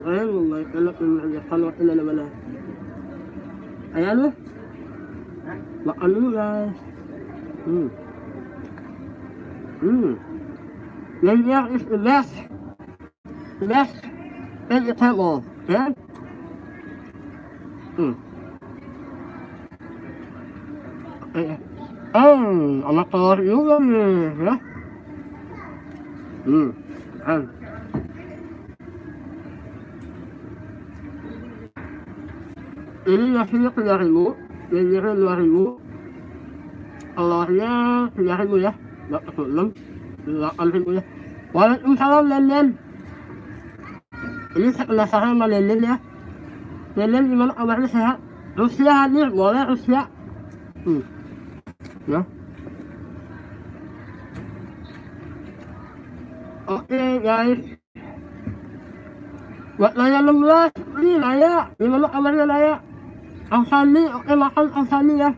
Ayan, magkalap yung mga kalawat na naman na. Ayan mo. Makan mo guys. Mm. Mm. Lenyak is the best. The best vegetable. Yeah? Mm. Okay. Anak telur juga nih, ya. Hmm. Ayan. Ini nasinya 3.000, ini 2.000. Telurnya 3.000 ya, nggak kesel 8.000 ya. Waalaikumsalam Lenden. Ini saya penasaran sama Lenden ya. Lenden gimana kabarnya, sehat? Rusia hadir, boleh Rusia. Ya. Oke guys. Buat Naya 16, ini Naya. Gimana kabarnya Naya? Ausani, oke makan Ausani ya.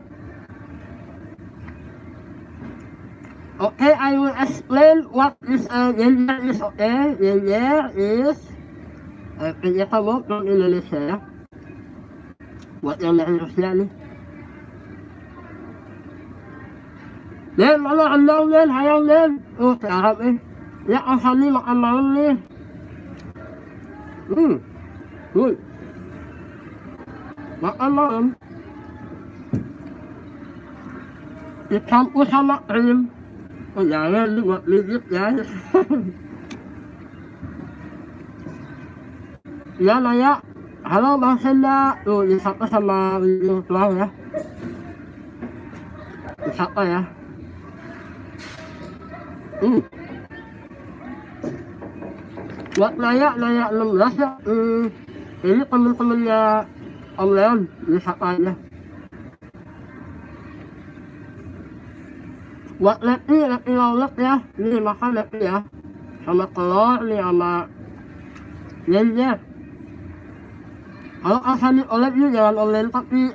Okay, I will explain what is Yenyer is, okay? Yenyer is penyakit from Indonesia ya. Buat yang dari Rusia nih. Len, mana anda Len? Hayang Len. Oh, ke Arab Ya, Ausani makan malam nih. Good. Makan malam. Dicampur sama krim. Oh, jangan lu buat ligit ya. Ya Naya, halo Bang Senda, tuh disapa sama video tuang ya, disapa ya. Buat Naya 16 ya, ini temen-temennya Om Leon, disapa aja. Buat Leti lolek ya, ini makan Leti ya, sama telur nih sama Yenyer. Kalau Alsani oleh ini jangan oleh tapi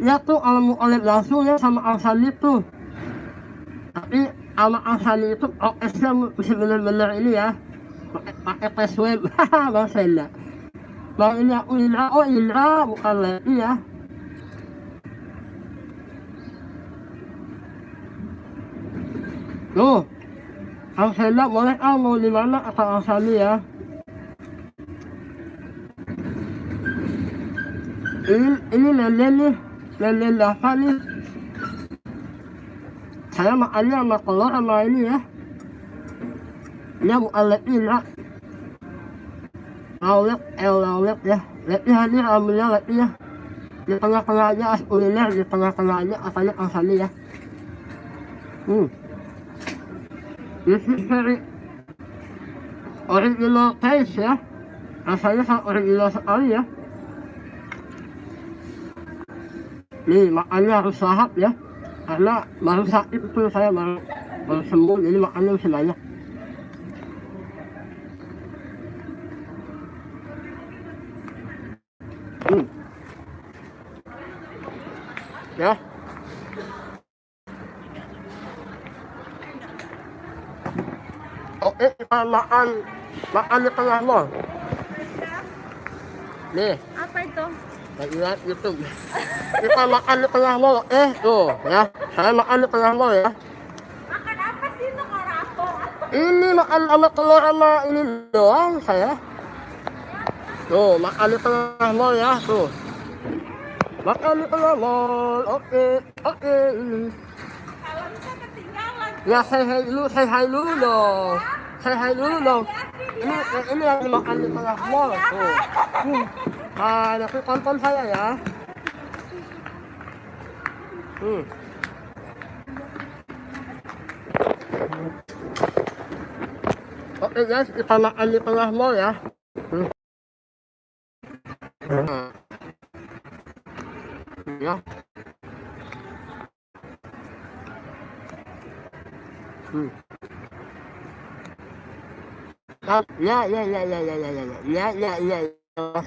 ya tuh kalau mau oleh langsung ya sama Alsani tuh. Tapi sama Alsani itu OS-nya mesti bener-bener ini ya. Pakai password. Bang Senda. Bang ini aku Indra bukan Leti ya. Tuh. Bang Senda boleh mau di mana atau Alsani ya. Ini Lenden nih. Lenden apa nih? Saya makannya sama telur sama ini ya. Ini bukan Leti lah. Laulek ya. Leti hadir alhamdulillah Leti ya. Di tengah-tengah aja as kuliner, di tengah-tengah aja asalnya Alsani ya. This is very original taste ya. Rasanya sangat original sekali ya. Nih makannya harus lahap ya. Karena baru sakit itu saya baru sembuh, jadi makannya masih banyak. Ya. Oke, kita makan di tengah mall. Nih. Apa itu? Lihat YouTube. Kita makan di tengah mall, tuh ya. Saya makan di tengah mall ya. Makan apa sih itu kalau Ini makan sama telur sama ini doang saya. Tuh, makan di tengah mall ya, tuh. Makan di tengah mall, oke. Kalau bisa ketinggalan. Ya, say hi dulu dong. Say hi dulu dong. Ini yang makan di tengah mall, tuh. Nanti tonton saya ya. Oke guys, kita makan di tengah mall ya. Ya.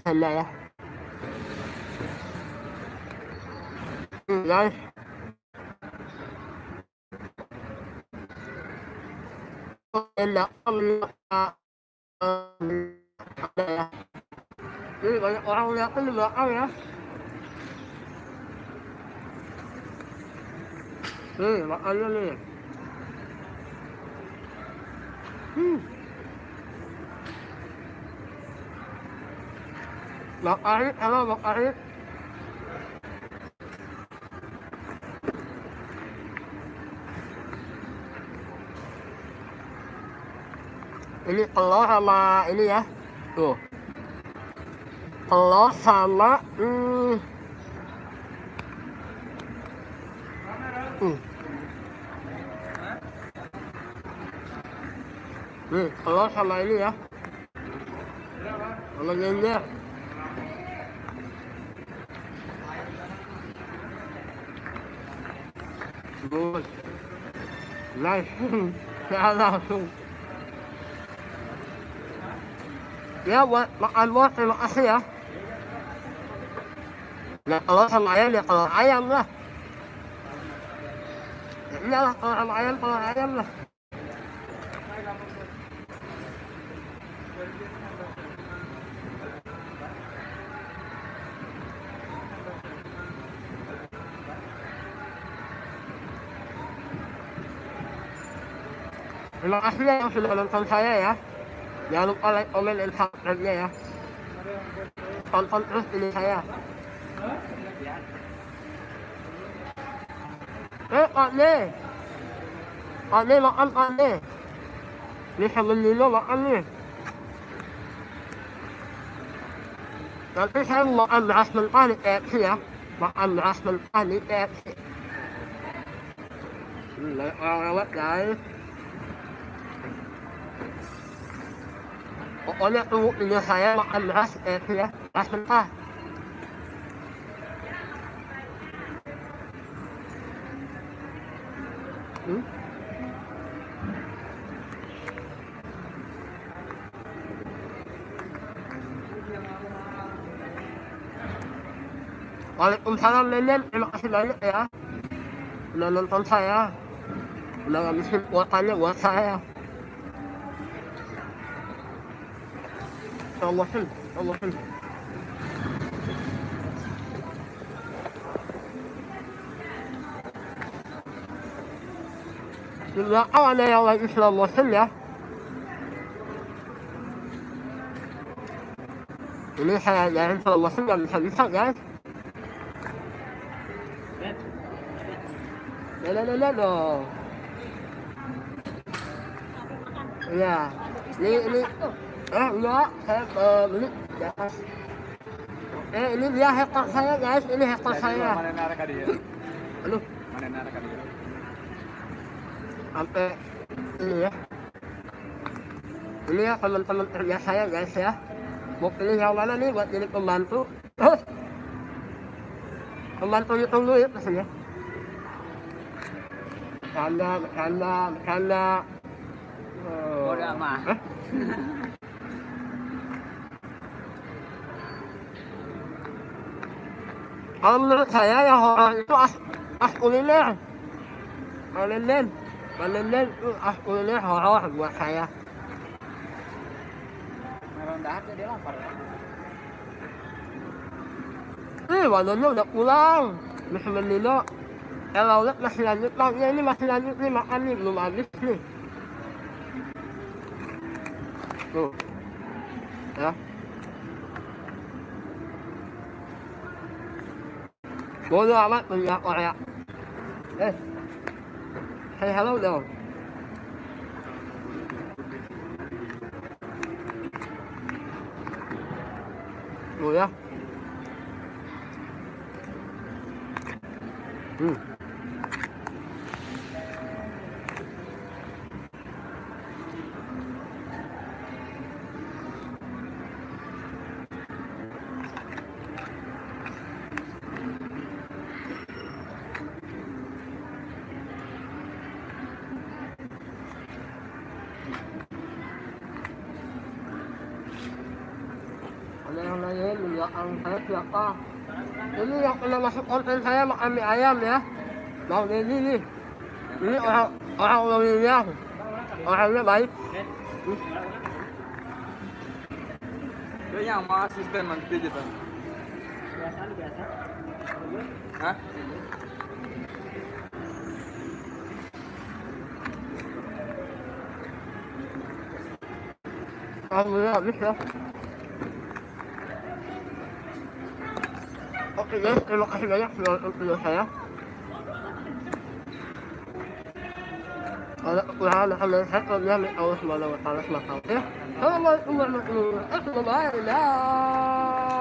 Sana ya. Guys. Enak Ada ya. Ini banyak orang liatin di belakang ya. Nih, makannya nih. Bang Arif, halo Bang Arif. Ini telur sama ini ya. Tuh. Telur sama nih, telur sama ini ya. Sama nyender. Good. Nice. Saya langsung. Ya buat makan bos, terima kasih ya. Nah kalau sama ayam ya kalau ayam lah. Ya iyalah kalau sama ayam lah. Terima kasih ya yang sudah nonton saya ya. Jangan lupa like, comment, dan subscribe-nya ya. Tonton terus ini saya. Pak nih. Pak nih makan Pak nih. Ini sambil Nino makan nih. Nanti saya mau makan beras mentah di KFC ya. Makan beras mentah di KFC. Banyak orang lewat guys. Pokoknya tunggu video saya makan beras KFC ya. Beras mentah. Waalaikumsalam Lenen, terima kasih banyak ya. Udah nonton saya. Udah ngabisin kuotanya buat saya. Allahin. Di belakang ada yang lagi slow motion ya. Ini saya jalan slow motion gak bisa guys. Lihat dong. Iya. Ini. Enggak, saya beli di atas. Ini dia hektar saya guys, ini hektar saya. Mana narik dia? Aduh, Mana narik dia? sampai ini ya. Ini ya teman-teman kerja saya guys ya. Mau pilih yang mana nih buat jadi pembantu? Pembantu hitung duit maksudnya. Bercanda. Bodoh amat. Kalau menurut saya yang horor itu kuliner. Kuliner itu kuliner horor buat saya. Merendah dia lapar. Wadonnya udah pulang. Masih Nino. Kalau lihat masih lanjut bangnya ini masih lanjut nih makan nih belum habis nih. Tuh. Ya. Bodoh amat punya Korea. Say hello dong. Tuh ya. Ada yang nanyain di belakang saya siapa? Ini yang pernah masuk konten saya makan mie ayam ya. Bang Deddy nih. Ini orang William. Orangnya baik. Kayaknya sama asisten nanti gitu. Biasa. Hah? Alhamdulillah habis ya. Oke guys, terima kasih banyak sudah nonton video saya. Ada kekurangan dan hal saya kalau minta Allah Subhanahu wa taala semata. Ya. Assalamualaikum warahmatullahi wabarakatuh.